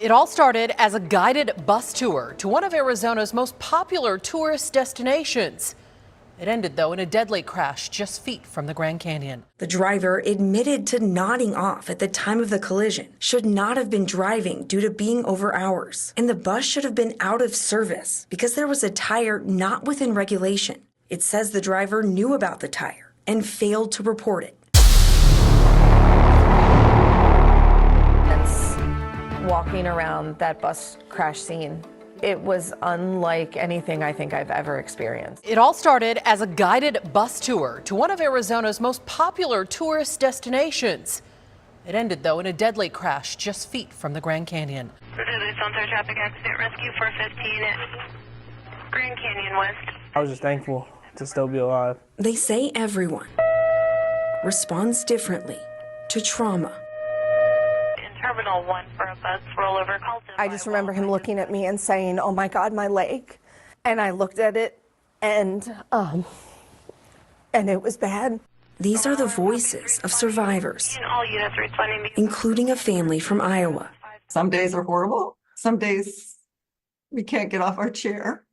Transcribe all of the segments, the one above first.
It all started as a guided bus tour to one of Arizona's most popular tourist destinations. It ended, though, in a deadly crash just feet from the Grand Canyon. The driver admitted to nodding off at the time of the collision, should not have been driving due to being over hours, and the bus should have been out of service because there was a tire not within regulation. It says the driver knew about the tire and failed to report it. Walking around that bus crash scene, it was unlike anything I think I've ever experienced. It all started as a guided bus tour to one of Arizona's most popular tourist destinations. It ended, though, in a deadly crash just feet from the Grand Canyon. Traffic accident rescue 415 at Grand Canyon West. I was just thankful to still be alive. They say everyone responds differently to trauma. Terminal 1 for a bus rollover. I just remember him looking at me and saying, "Oh my God, my leg." And I looked at it and it was bad. These are the voices of survivors, All units responding. including a family from Iowa. Some days are horrible. Some days we can't get off our chair.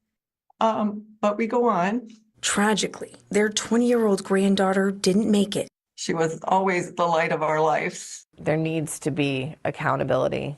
But we go on. Tragically, their 20-year-old granddaughter didn't make it. She was always the light of our lives. There needs to be accountability.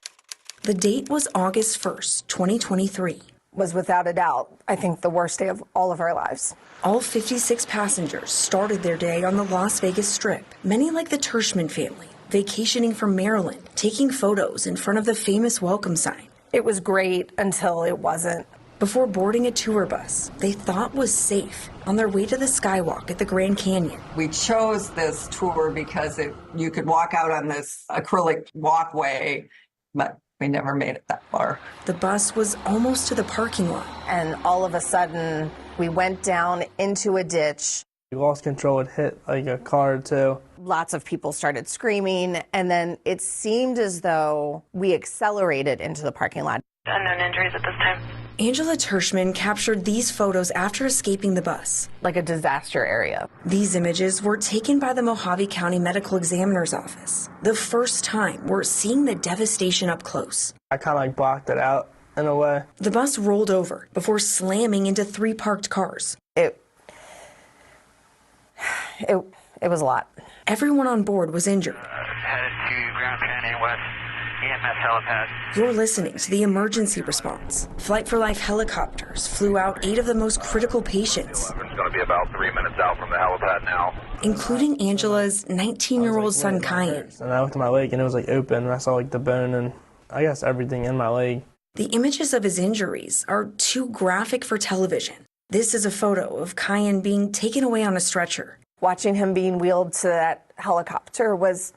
The date was August 1st, 2023. Was without a doubt, I think, the worst day of all of our lives. All 56 passengers started their day on the Las Vegas Strip, many like the Tershman family, vacationing from Maryland, taking photos in front of the famous welcome sign. It was great until it wasn't. Before boarding a tour bus they thought was safe on their way to the skywalk at the Grand Canyon. We chose this tour because you could walk out on this acrylic walkway, but we never made it that far. The bus was almost to the parking lot. And all of a sudden, we went down into a ditch. We lost control. It hit like a car or two. Lots of people started screaming, and then it seemed as though we accelerated into the parking lot. Unknown injuries at this time. Angela Tershman captured these photos after escaping the bus. Like a disaster area. These images were taken by the Mojave County Medical Examiner's Office. The first time we're seeing the devastation up close. I kind of like blocked it out in a way. The bus rolled over before slamming into 3 parked cars. It was a lot. Everyone on board was injured. Headed to Grand Canyon West. EMS helipad. You're listening to the emergency response. Flight for Life helicopters flew out 8 of the most critical patients, It's going to be about 3 minutes out from the helipad now. including Angela's 19-year-old son, Kyan. And I looked at my leg and it was like open, and I saw like the bone and I guess everything in my leg. The images of his injuries are too graphic for television. This is a photo of Kyan being taken away on a stretcher. Watching him being wheeled to that helicopter was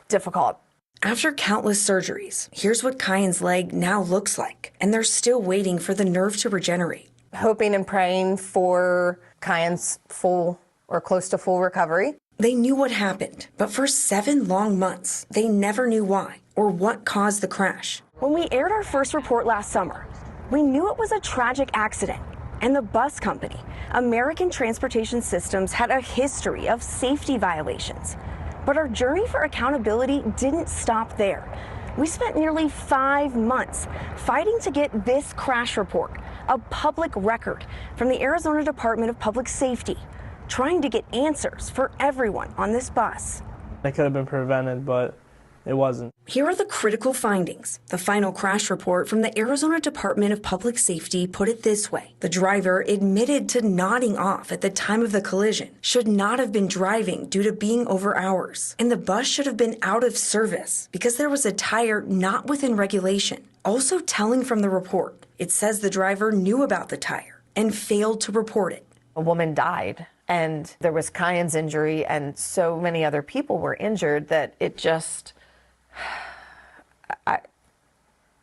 difficult. After countless surgeries, here's what Kyan's leg now looks like, and they're still waiting for the nerve to regenerate. Hoping and praying for Kyan's full or close to full recovery. They knew what happened, but for 7 long months, they never knew why or what caused the crash. When we aired our first report last summer, we knew it was a tragic accident, and the bus company, American Transportation Systems, had a history of safety violations. But our journey for accountability didn't stop there. We spent nearly 5 months fighting to get this crash report, a public record from the Arizona Department of Public Safety, trying to get answers for everyone on this bus. It could have been prevented, but it wasn't. Here are the critical findings. The final crash report from the Arizona Department of Public Safety put it this way. The driver admitted to nodding off at the time of the collision, should not have been driving due to being over hours, and the bus should have been out of service because there was a tire not within regulation. Also telling from the report, it says the driver knew about the tire and failed to report it. A woman died, and there was Kyan's injury, and so many other people were injured that it just...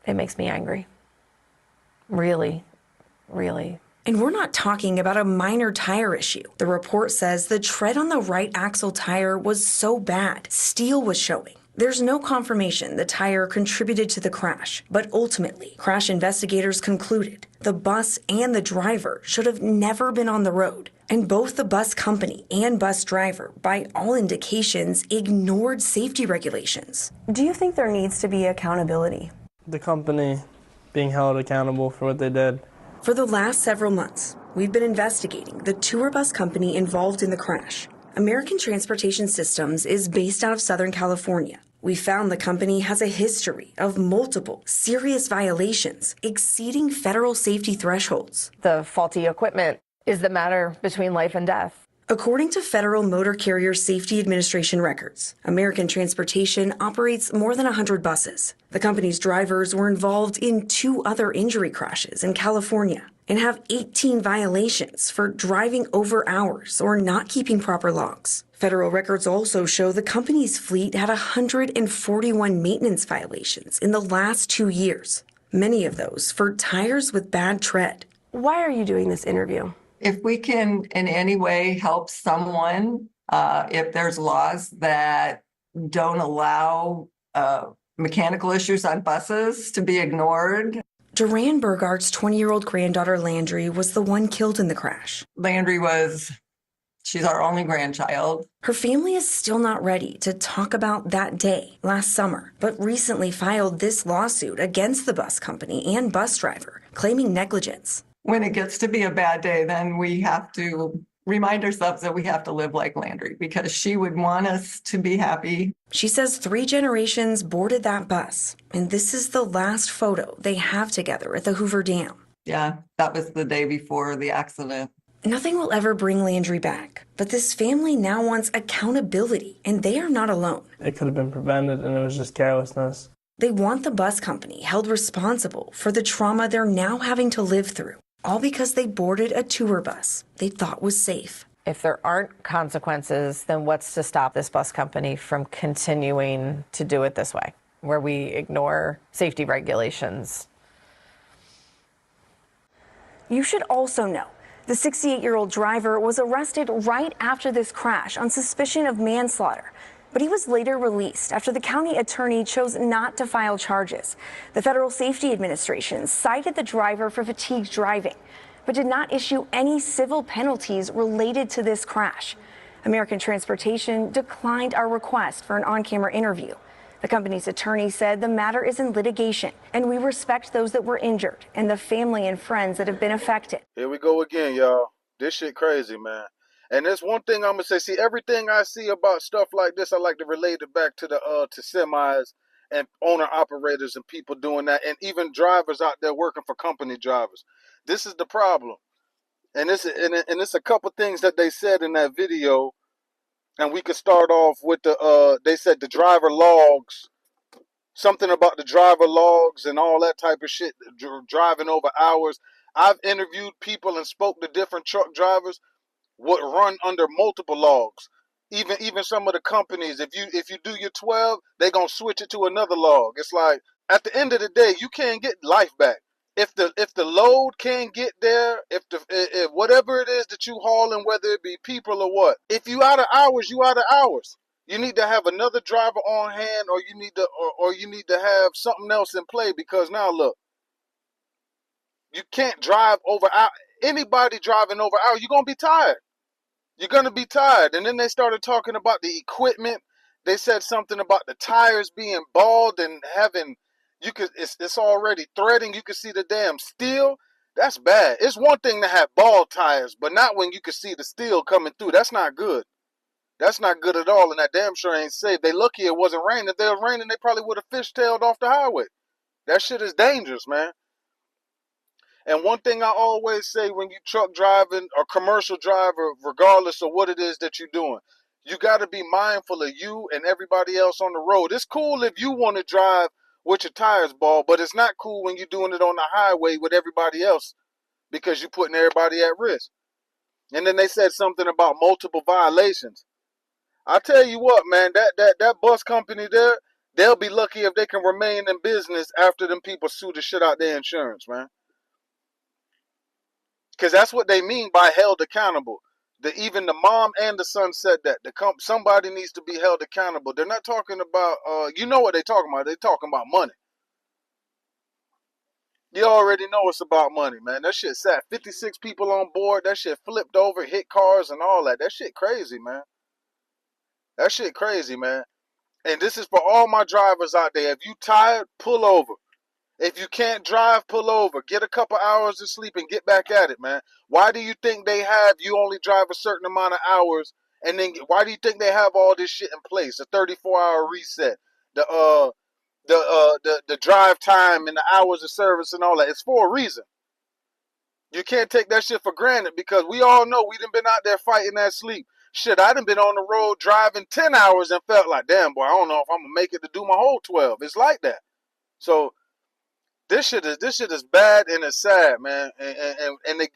it makes me angry. Really, really. And we're not talking about a minor tire issue. The report says the tread on the right axle tire was so bad, steel was showing. There's no confirmation the tire contributed to the crash, but ultimately, crash investigators concluded the bus and the driver should have never been on the road. And both the bus company and bus driver, by all indications, ignored safety regulations. Do you think there needs to be accountability? The company being held accountable for what they did. For the last several months, we've been investigating the tour bus company involved in the crash. American Transportation Systems is based out of Southern California. We found the company has a history of multiple serious violations exceeding federal safety thresholds. The faulty equipment is the matter between life and death. According to Federal Motor Carrier Safety Administration records, American Transportation operates more than 100 buses. The company's drivers were involved in 2 other injury crashes in California and have 18 violations for driving over hours or not keeping proper logs. Federal records also show the company's fleet had 141 maintenance violations in the last 2 years, many of those for tires with bad tread. Why are you doing this interview? If we can in any way help someone, if there's laws that don't allow mechanical issues on buses to be ignored. Duran Burghart's 20-year-old granddaughter Landry was the one killed in the crash. Landry she's our only grandchild. Her family is still not ready to talk about that day last summer, but recently filed this lawsuit against the bus company and bus driver, claiming negligence. When it gets to be a bad day, then we have to remind ourselves that we have to live like Landry because she would want us to be happy. She says 3 generations boarded that bus, and this is the last photo they have together at the Hoover Dam. Yeah, that was the day before the accident. Nothing will ever bring Landry back, but this family now wants accountability, and they are not alone. It could have been prevented, and it was just carelessness. They want the bus company held responsible for the trauma they're now having to live through, all because they boarded a tour bus they thought was safe. If there aren't consequences, then what's to stop this bus company from continuing to do it this way, where we ignore safety regulations? You should also know the 68-year-old driver was arrested right after this crash on suspicion of manslaughter, but he was later released after the county attorney chose not to file charges. The Federal Safety Administration cited the driver for fatigued driving, but did not issue any civil penalties related to this crash. American Transportation declined our request for an on-camera interview. The company's attorney said the matter is in litigation, and we respect those that were injured and the family and friends that have been affected. Here we go again, y'all. This shit crazy, man. And there's one thing I'm gonna say. See, everything I see about stuff like this, I like to relate it back to to semis and owner operators and people doing that, and even drivers out there working for company drivers. This is the problem, and it's a couple things that they said in that video. And we could start off with they said the driver logs, something about the driver logs and all that type of shit, driving over hours. I've interviewed people and spoke to different truck drivers would run under multiple logs. Even some of the companies, if you do your 12, they're going to switch it to another log. It's like, at the end of the day, you can't get life back. If the load can't get there, if whatever it is that you hauling, whether it be people or what, if you out of hours, you out of hours. You need to have another driver on hand, or you need to have something else in play, because now look, you can't drive over hours. Anybody driving over hours, you're gonna be tired. You're gonna be tired. And then they started talking about the equipment. They said something about the tires being bald and having. It's already threading. You can see the damn steel. That's bad. It's one thing to have bald tires, but not when you can see the steel coming through. That's not good. That's not good at all, and that damn sure ain't safe. They lucky it wasn't raining. If it was raining, they probably would have fishtailed off the highway. That shit is dangerous, man. And one thing I always say when you truck driving or commercial driver, regardless of what it is that you're doing, you got to be mindful of you and everybody else on the road. It's cool if you want to drive with your tires bald, but it's not cool when you're doing it on the highway with everybody else, because you're putting everybody at risk. And then they said something about multiple violations. I tell you what, man, that bus company there, they'll be lucky if they can remain in business after them people sue the shit out their insurance, man. Because that's what they mean by held accountable. Even the mom and the son said that. Somebody needs to be held accountable. They're not talking about, you know what they're talking about. They're talking about money. You already know it's about money, man. That shit sat 56 people on board. That shit flipped over, hit cars and all that. That shit crazy, man. That shit crazy, man. And this is for all my drivers out there. If you tired, pull over. If you can't drive, pull over. Get a couple hours of sleep and get back at it, man. Why do you think they have you only drive a certain amount of hours, and then why do you think they have all this shit in place? A 34-hour reset, the drive time and the hours of service and all that. It's for a reason. You can't take that shit for granted because we all know we done been out there fighting that sleep. Shit, I done been on the road driving 10 hours and felt like, damn, boy, I don't know if I'm going to make it to do my whole 12. It's like that. So this shit is bad and it's sad, man. And the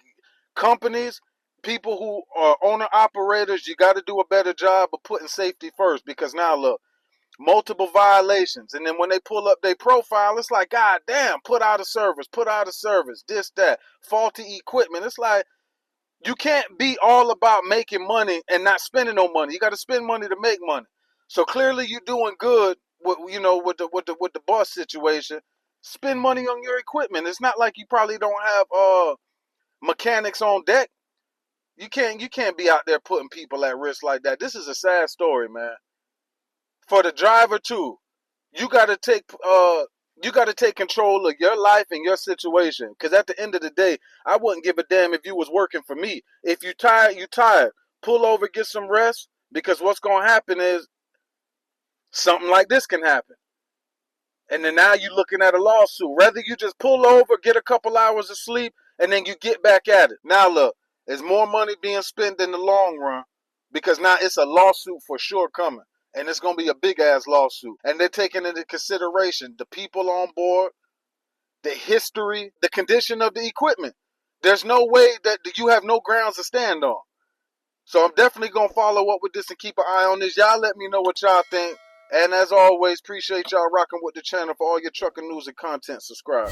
companies, people who are owner operators, you got to do a better job of putting safety first because now look, multiple violations, and then when they pull up their profile, it's like, God damn, put out of service, this, that, faulty equipment. It's like you can't be all about making money and not spending no money. You got to spend money to make money. So clearly, you're doing good with the bus situation. Spend money on your equipment. It's not like you probably don't have mechanics on deck. You can't be out there putting people at risk like that. This is a sad story, man. For the driver too, you gotta take control of your life and your situation. Because at the end of the day, I wouldn't give a damn if you was working for me. If you tired, you tired. Pull over, get some rest. Because what's gonna happen is something like this can happen. And then now you're looking at a lawsuit. Rather you just pull over, get a couple hours of sleep, and then you get back at it. Now look, there's more money being spent in the long run because now it's a lawsuit for sure coming. And it's going to be a big-ass lawsuit. And they're taking into consideration the people on board, the history, the condition of the equipment. There's no way that you have no grounds to stand on. So I'm definitely going to follow up with this and keep an eye on this. Y'all let me know what y'all think. And as always, appreciate y'all rocking with the channel. For all your trucking news and content, subscribe.